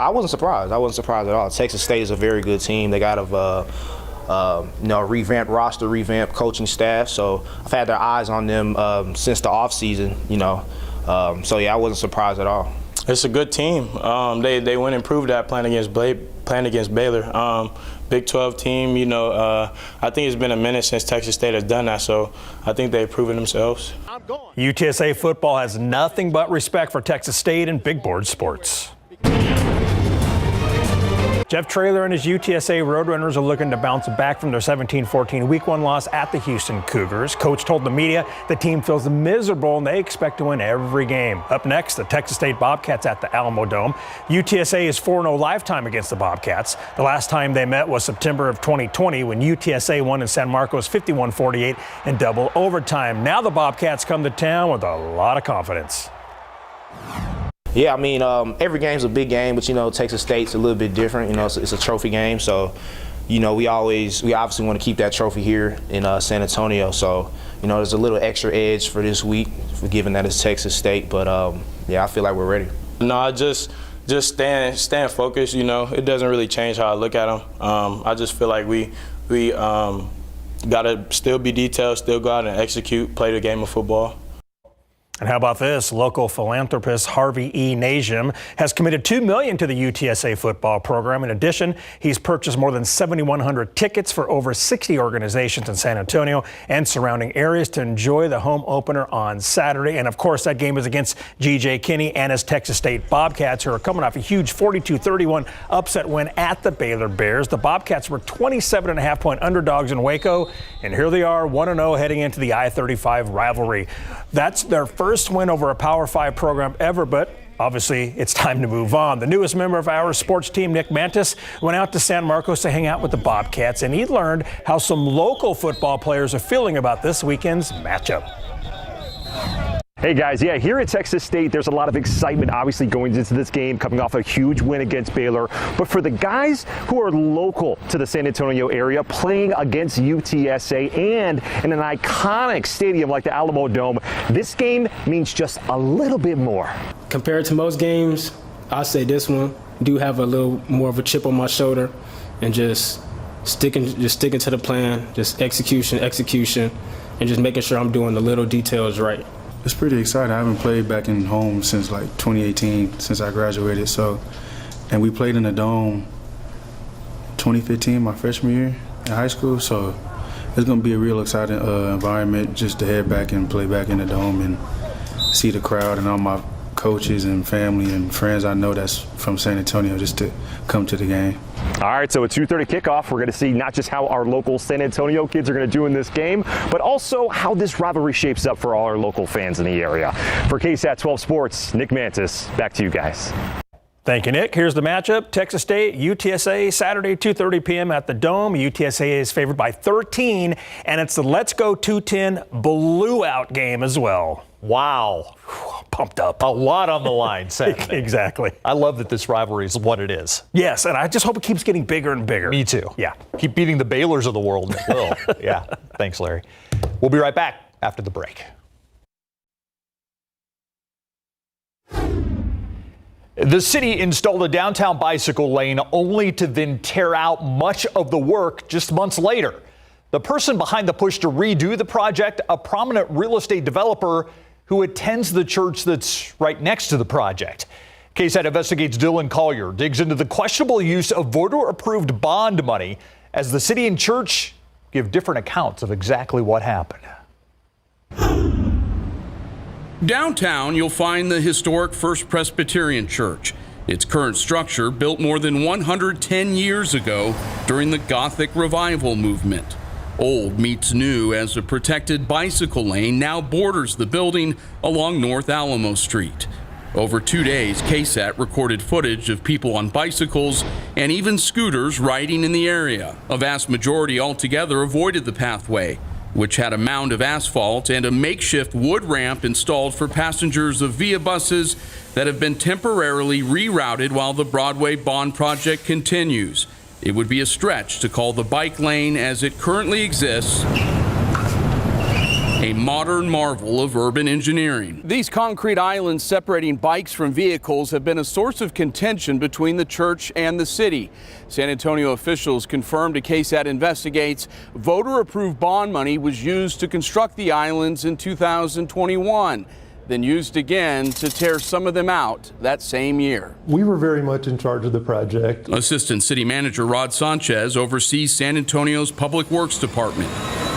I wasn't surprised. I wasn't surprised at all. Texas State is a very good team. They got a revamped roster, revamped coaching staff. So I've had their eyes on them since the offseason, So, yeah, I wasn't surprised at all. It's a good team. They went and proved that playing against Baylor. Big 12 team, I think it's been a minute since Texas State has done that, so I think they've proven themselves. UTSA football has nothing but respect for Texas State and big board sports. Jeff Traylor and his UTSA Roadrunners are looking to bounce back from their 17-14 Week 1 loss at the Houston Cougars. Coach told the media the team feels miserable and they expect to win every game. Up next, the Texas State Bobcats at the Alamo Dome. UTSA is 4-0 lifetime against the Bobcats. The last time they met was September of 2020 when UTSA won in San Marcos 51-48 in double overtime. Now the Bobcats come to town with a lot of confidence. Yeah, I mean, every game's a big game, but, Texas State's a little bit different. It's a trophy game. So, we obviously want to keep that trophy here in San Antonio. So, there's a little extra edge for this week, given that it's Texas State. But, yeah, I feel like we're ready. No, just staying focused, It doesn't really change how I look at them. I just feel like we got to still be detailed, still go out and execute, play the game of football. And how about this? Local philanthropist Harvey E. Najim has committed $2 million to the UTSA football program. In addition, he's purchased more than 7,100 tickets for over 60 organizations in San Antonio and surrounding areas to enjoy the home opener on Saturday. And of course, that game is against G.J. Kinney and his Texas State Bobcats, who are coming off a huge 42-31 upset win at the Baylor Bears. The Bobcats were 27.5-point underdogs in Waco, and here they are, 1-0 heading into the I-35 rivalry. That's their first win over a Power 5 program ever, but obviously it's time to move on. The newest member of our sports team, Nick Mantis, went out to San Marcos to hang out with the Bobcats, and he learned how some local football players are feeling about this weekend's matchup. Hey guys, yeah, here at Texas State, there's a lot of excitement obviously going into this game, coming off a huge win against Baylor. But for the guys who are local to the San Antonio area, playing against UTSA and in an iconic stadium like the Alamo Dome, this game means just a little bit more. Compared to most games, I say this one do have a little more of a chip on my shoulder, and just sticking to the plan, just execution, and just making sure I'm doing the little details right. It's pretty exciting. I haven't played back in home since like 2018, since I graduated. And we played in the Dome 2015, my freshman year in high school. So it's going to be a real exciting environment just to head back and play back in the Dome and see the crowd and all my coaches and family and friends I know that's from San Antonio just to come to the game. All right, so a 2:30 kickoff. We're going to see not just how our local San Antonio kids are going to do in this game, but also how this rivalry shapes up for all our local fans in the area. For KSAT12 Sports, Nick Mantis, back to you guys. Thank you, Nick. Here's the matchup. Texas State, UTSA, Saturday, 2:30 p.m. at the Dome. UTSA is favored by 13, and it's the Let's Go 210 Blue-Out game as well. Wow. Pumped up. A lot on the line, Saturday. Exactly. I love that this rivalry is what it is. Yes, and I just hope it keeps getting bigger and bigger. Me too. Yeah. Keep beating the Baylors of the world, and it will. Yeah. Thanks, Larry. We'll be right back after the break. The city installed a downtown bicycle lane only to then tear out much of the work just months later. The person behind the push to redo the project, a prominent real estate developer who attends the church that's right next to the project. KSAT Investigates Dylan Collier digs into the questionable use of voter-approved bond money as the city and church give different accounts of exactly what happened. Downtown, you'll find the historic First Presbyterian Church. Its current structure built more than 110 years ago during the Gothic Revival movement. Old meets new as a protected bicycle lane now borders the building along North Alamo Street. Over 2 days, KSAT recorded footage of people on bicycles and even scooters riding in the area. A vast majority altogether avoided the pathway, which had a mound of asphalt and a makeshift wood ramp installed for passengers of via buses that have been temporarily rerouted while the Broadway Bond project continues. It would be a stretch to call the bike lane as it currently exists a modern marvel of urban engineering. These concrete islands separating bikes from vehicles have been a source of contention between the church and the city. San Antonio officials confirmed to KSAT Investigates voter-approved bond money was used to construct the islands in 2021, then used again to tear some of them out that same year. We were very much in charge of the project. Assistant City Manager Rod Sanchez oversees San Antonio's Public Works Department.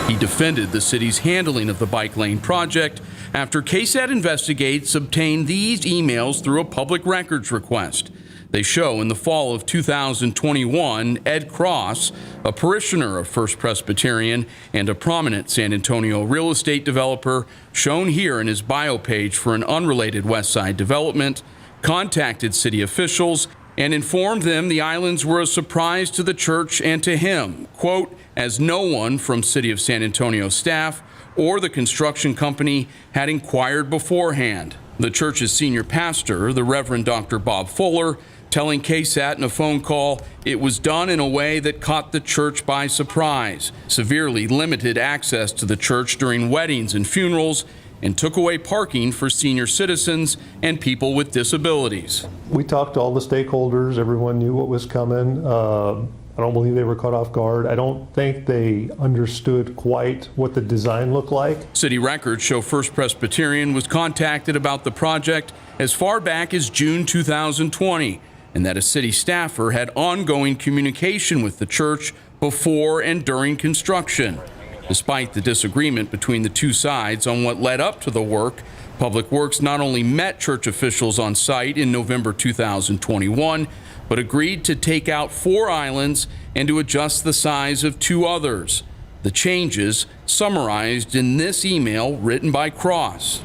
He defended the city's handling of the bike lane project after KSAT Investigates obtained these emails through a public records request. They show in the fall of 2021, Ed Cross, a parishioner of First Presbyterian and a prominent San Antonio real estate developer, shown here in his bio page for an unrelated West Side development, contacted city officials and informed them the islands were a surprise to the church and to him, quote, as no one from City of San Antonio staff or the construction company had inquired beforehand. The church's senior pastor, the Reverend Dr. Bob Fuller, telling KSAT in a phone call it was done in a way that caught the church by surprise, severely limited access to the church during weddings and funerals, and took away parking for senior citizens and people with disabilities. We talked to all the stakeholders. Everyone knew what was coming. I don't believe they were caught off guard. I don't think they understood quite what the design looked like. City records show First Presbyterian was contacted about the project as far back as June 2020, and that a city staffer had ongoing communication with the church before and during construction. Despite the disagreement between the two sides on what led up to the work, Public Works not only met church officials on site in November 2021, but agreed to take out 4 islands and to adjust the size of 2 others. The changes summarized in this email written by Cross.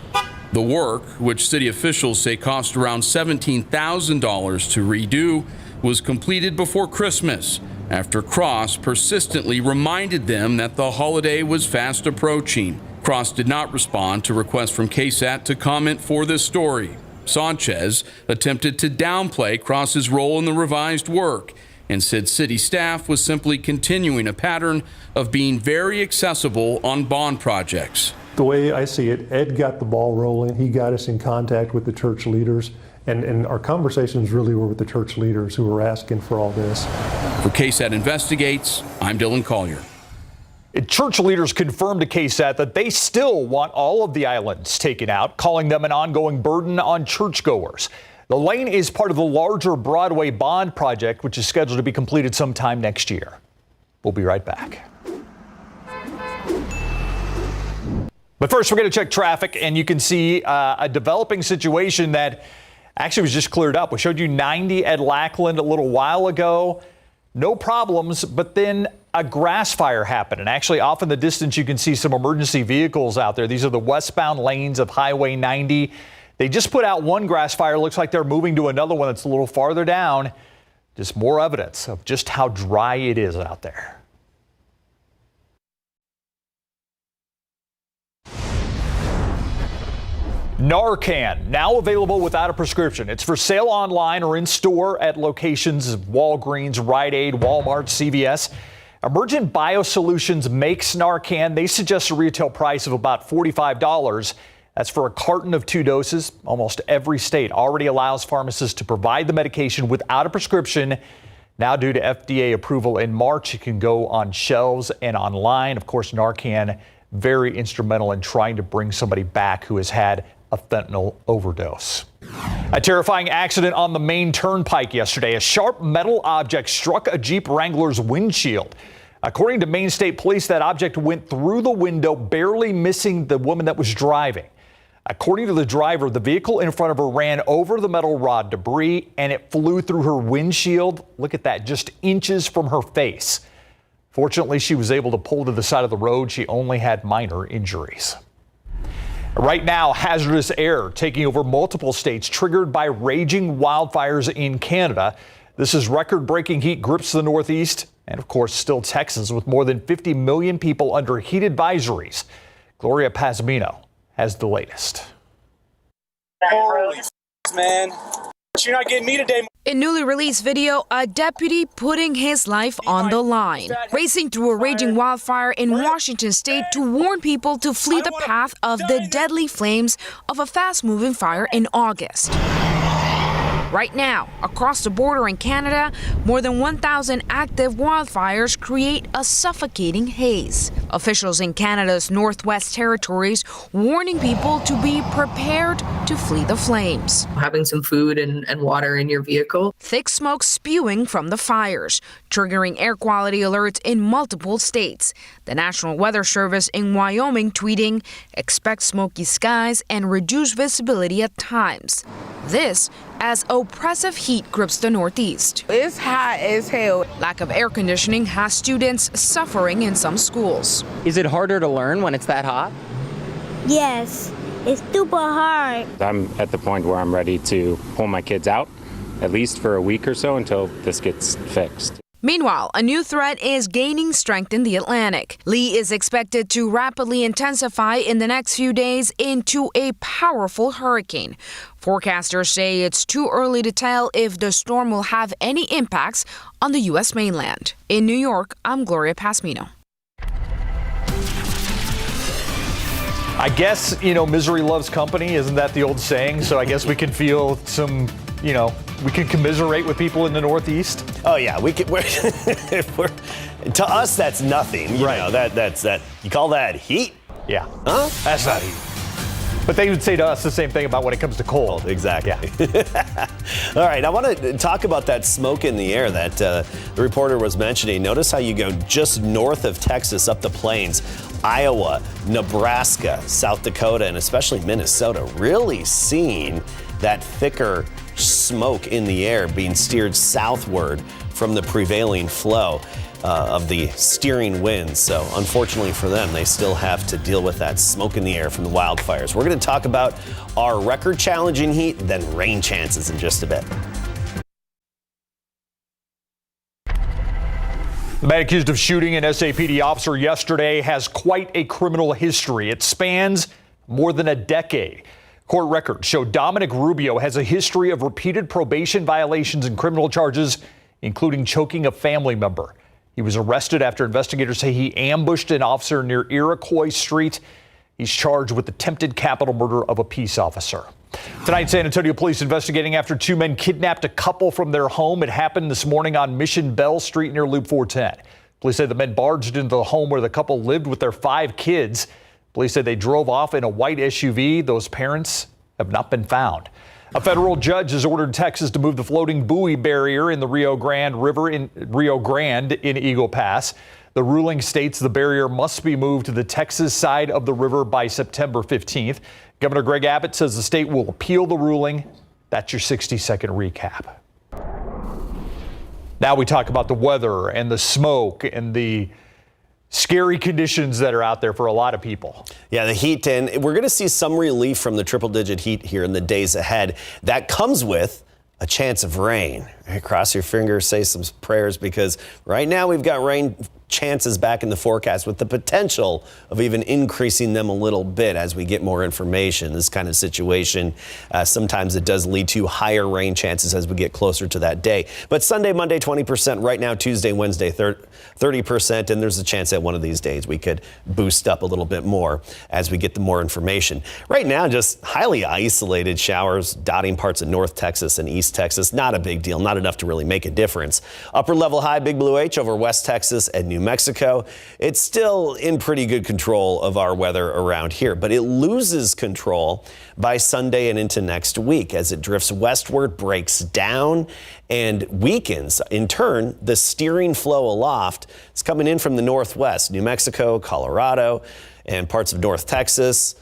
The work, which city officials say cost around $17,000 to redo, was completed before Christmas, after Cross persistently reminded them that the holiday was fast approaching. Cross did not respond to requests from KSAT to comment for this story. Sanchez attempted to downplay Cross's role in the revised work and said city staff was simply continuing a pattern of being very accessible on bond projects. The way I see it, Ed got the ball rolling. He got us in contact with the church leaders, and our conversations really were with the church leaders who were asking for all this. For KSAT Investigates, I'm Dylan Collier. Church leaders confirmed to KSAT that they still want all of the islands taken out, calling them an ongoing burden on churchgoers. The lane is part of the larger Broadway bond project, which is scheduled to be completed sometime next year. We'll be right back. But first, we're going to check traffic, and you can see a developing situation that actually was just cleared up. We showed you 90 at Lackland a little while ago. No problems, but then a grass fire happened. And actually, off in the distance, you can see some emergency vehicles out there. These are the westbound lanes of Highway 90. They just put out one grass fire. Looks like they're moving to another one that's a little farther down. Just more evidence of just how dry it is out there. Narcan, now available without a prescription. It's for sale online or in store at locations of Walgreens, Rite Aid, Walmart, CVS. Emergent Biosolutions makes Narcan. They suggest a retail price of about $45. That's for a carton of 2 doses. Almost every state already allows pharmacists to provide the medication without a prescription. Now, due to FDA approval in March, it can go on shelves and online. Of course, Narcan, very instrumental in trying to bring somebody back who has had a fentanyl overdose. A terrifying accident on the Maine Turnpike yesterday. A sharp metal object struck a Jeep Wrangler's windshield. According to Maine State Police, that object went through the window, barely missing the woman that was driving. According to the driver, the vehicle in front of her ran over the metal rod debris and it flew through her windshield. Look at that, just inches from her face. Fortunately, she was able to pull to the side of the road. She only had minor injuries. Right now, hazardous air taking over multiple states, triggered by raging wildfires in Canada. This is record-breaking heat grips the Northeast and, of course, still Texas, with more than 50 million people under heat advisories. Gloria Pazmino has the latest. Holy man. boss. You're not getting me today. In newly released video, a deputy putting his life on the line, racing through a raging wildfire in Washington state to warn people to flee the path of the deadly flames of a fast-moving fire in August. Right now, across the border in Canada, more than 1,000 active wildfires create a suffocating haze. Officials in Canada's Northwest Territories warning people to be prepared to flee the flames. Having some food and water in your vehicle. Thick smoke spewing from the fires, triggering air quality alerts in multiple states. The National Weather Service in Wyoming tweeting, expect smoky skies and reduced visibility at times. This as oppressive heat grips the Northeast. It's hot as hell. Lack of air conditioning has students suffering in some schools. Is it harder to learn when it's that hot? Yes, it's super hard. I'm at the point where I'm ready to pull my kids out, at least for a week or so until this gets fixed. Meanwhile, a new threat is gaining strength in the Atlantic. Lee is expected to rapidly intensify in the next few days into a powerful hurricane. Forecasters say it's too early to tell if the storm will have any impacts on the U.S. mainland. In New York, I'm Gloria Pasmino. I guess, misery loves company. Isn't that the old saying? So I guess we can feel some, we can commiserate with people in the Northeast. Oh yeah, to us that's nothing. You know, that's you call that heat? Yeah. Huh? That's not heat. But they would say to us the same thing about when it comes to cold. Exactly. Yeah. All right, I want to talk about that smoke in the air that the reporter was mentioning. Notice how you go just north of Texas up the plains, Iowa, Nebraska, South Dakota, and especially Minnesota, really seeing that thicker smoke in the air being steered southward from the prevailing flow of the steering winds. So unfortunately for them, they still have to deal with that smoke in the air from the wildfires. We're going to talk about our record-challenging heat, then rain chances in just a bit. The man accused of shooting an SAPD officer yesterday has quite a criminal history. It spans more than a decade. Court records show Dominic Rubio has a history of repeated probation violations and criminal charges, including choking a family member. He was arrested after investigators say he ambushed an officer near Iroquois Street. He's charged with attempted capital murder of a peace officer. Tonight, San Antonio police investigating after two men kidnapped a couple from their home. It happened this morning on Mission Bell Street near Loop 410. Police say the men barged into the home where the couple lived with their 5 kids. Police say they drove off in a white SUV. Those parents have not been found. A federal judge has ordered Texas to move the floating buoy barrier in the Rio Grande River in Eagle Pass. The ruling states the barrier must be moved to the Texas side of the river by September 15th. Governor Greg Abbott says the state will appeal the ruling. That's your 60-second recap. Now we talk about the weather and the smoke and the scary conditions that are out there for a lot of people. Yeah, the heat, and we're going to see some relief from the triple-digit heat here in the days ahead. That comes with a chance of rain. Cross your fingers, say some prayers, because right now we've got rain chances back in the forecast with the potential of even increasing them a little bit as we get more information. This kind of situation, sometimes it does lead to higher rain chances as we get closer to that day. But Sunday, Monday, 20%. Right now, Tuesday, Wednesday, 30%. And there's a chance that one of these days we could boost up a little bit more as we get the more information. Right now, just highly isolated showers dotting parts of North Texas and East Texas. Not a big deal. Not enough to really make a difference. Upper level high, Big Blue H over West Texas and New Mexico. It's still in pretty good control of our weather around here, but it loses control by Sunday and into next week as it drifts westward, breaks down, and weakens. In turn, the steering flow aloft is coming in from the northwest, New Mexico, Colorado, and parts of North Texas.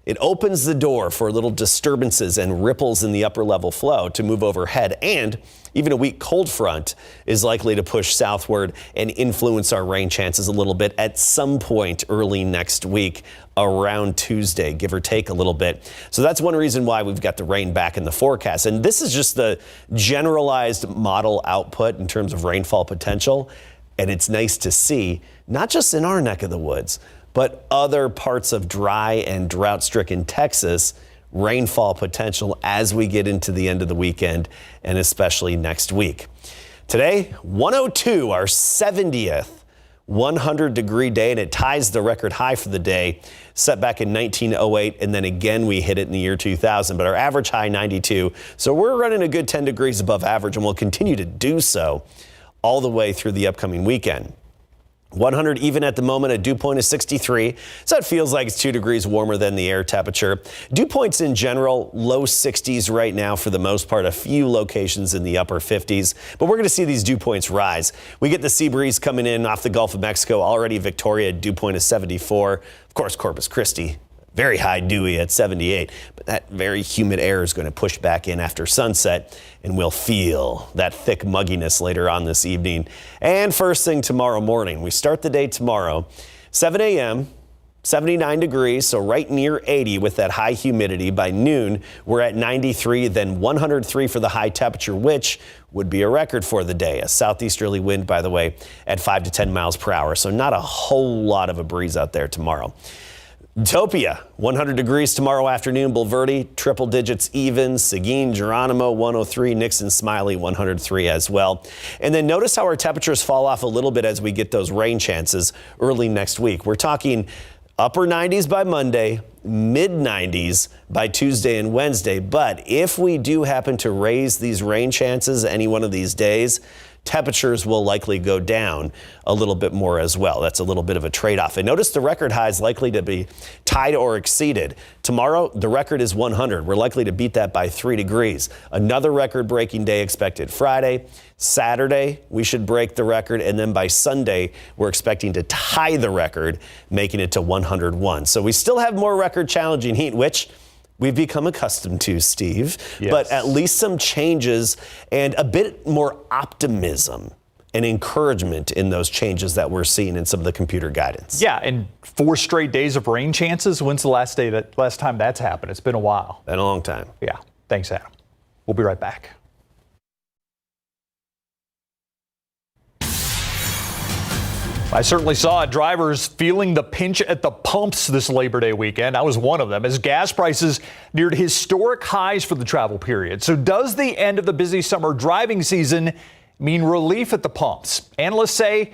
It opens the door for little disturbances and ripples in the upper level flow to move overhead, and even a weak cold front is likely to push southward and influence our rain chances a little bit at some point early next week around Tuesday, give or take a little bit. So that's one reason why we've got the rain back in the forecast. And this is just the generalized model output in terms of rainfall potential. And it's nice to see, not just in our neck of the woods, but other parts of dry and drought-stricken Texas rainfall potential as we get into the end of the weekend and especially next week. Today, 102, our 70th 100-degree day, and it ties the record high for the day set back in 1908, and then again we hit it in the year 2000, but our average high 92. So we're running a good 10 degrees above average, and we'll continue to do so all the way through the upcoming weekend. 100 even at the moment, a dew point is 63, so it feels like it's 2 degrees warmer than the air temperature. Dew points in general, low 60s right now for the most part, a few locations in the upper 50s, but we're going to see these dew points rise. We get the sea breeze coming in off the Gulf of Mexico. Already Victoria, dew point is 74. Of course, Corpus Christi, very high dewy at 78, but that very humid air is going to push back in after sunset, and we'll feel that thick mugginess later on this evening. And first thing tomorrow morning, we start the day tomorrow, 7 a.m., 79 degrees, so right near 80 with that high humidity. By noon, we're at 93, then 103 for the high temperature, which would be a record for the day. A southeasterly wind, by the way, at 5 to 10 miles per hour, so not a whole lot of a breeze out there tomorrow. Utopia, 100 degrees tomorrow afternoon. Bulverde, triple digits even. Seguin, Geronimo, 103. Nixon, Smiley, 103 as well. And then notice how our temperatures fall off a little bit as we get those rain chances early next week. We're talking upper 90s by Monday, mid 90s by Tuesday and Wednesday. But if we do happen to raise these rain chances any one of these days, temperatures will likely go down a little bit more as well. That's a little bit of a trade-off. And notice the record high is likely to be tied or exceeded. Tomorrow, the record is 100. We're likely to beat that by 3 degrees. Another record-breaking day expected Friday. Saturday, we should break the record. And then by Sunday, we're expecting to tie the record, making it to 101. So we still have more record-challenging heat, which we've become accustomed to, Steve, yes. But at least some changes and a bit more optimism and encouragement in those changes that we're seeing in some of the computer guidance. Yeah, and 4 straight days of rain chances. When's the last time that's happened? It's been a while. Been a long time. Yeah. Thanks, Adam. We'll be right back. I certainly saw drivers feeling the pinch at the pumps this Labor Day weekend. I was one of them as gas prices neared historic highs for the travel period. So does the end of the busy summer driving season mean relief at the pumps? Analysts say it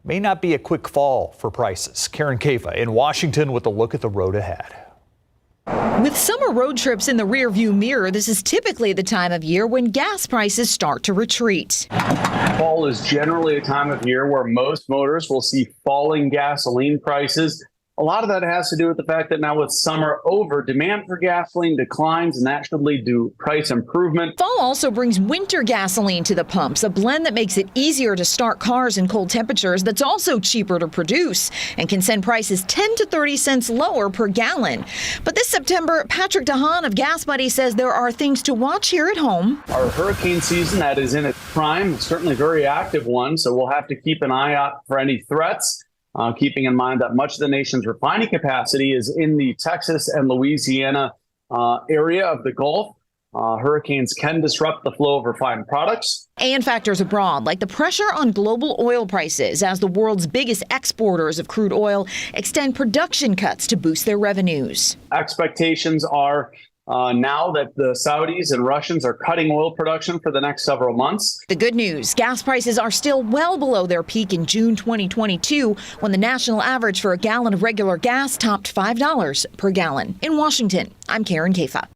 may not be a quick fall for prices. Karen Kafa in Washington with a look at the road ahead. With summer road trips in the rearview mirror, this is typically the time of year when gas prices start to retreat. Fall is generally a time of year where most motorists will see falling gasoline prices. A lot of that has to do with the fact that now with summer over, demand for gasoline declines, and that should lead to price improvement. Fall also brings winter gasoline to the pumps, a blend that makes it easier to start cars in cold temperatures that's also cheaper to produce and can send prices 10 to 30 cents lower per gallon. But this September, Patrick DeHaan of Gas Buddy says there are things to watch here at home. Our hurricane season that is in its prime, certainly a very active one, so we'll have to keep an eye out for any threats. Keeping in mind that much of the nation's refining capacity is in the Texas and Louisiana area of the Gulf. Hurricanes can disrupt the flow of refined products. And factors abroad, like the pressure on global oil prices as the world's biggest exporters of crude oil extend production cuts to boost their revenues. Expectations are now that the Saudis and Russians are cutting oil production for the next several months. The good news, gas prices are still well below their peak in June 2022, when the national average for a gallon of regular gas topped $5 per gallon. In Washington, I'm Karen Kafa.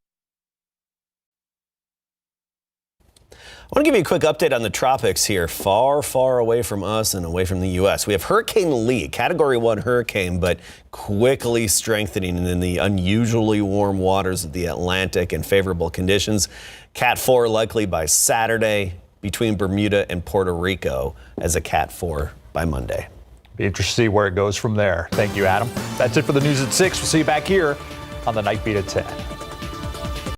I want to give you a quick update on the tropics here, far, far away from us and away from the U.S. We have Hurricane Lee, Category 1 hurricane, but quickly strengthening in the unusually warm waters of the Atlantic and favorable conditions. Cat 4 likely by Saturday between Bermuda and Puerto Rico as a Cat 4 by Monday. Be interested to see where it goes from there. Thank you, Adam. That's it for the news at 6. We'll see you back here on the Night Beat at 10.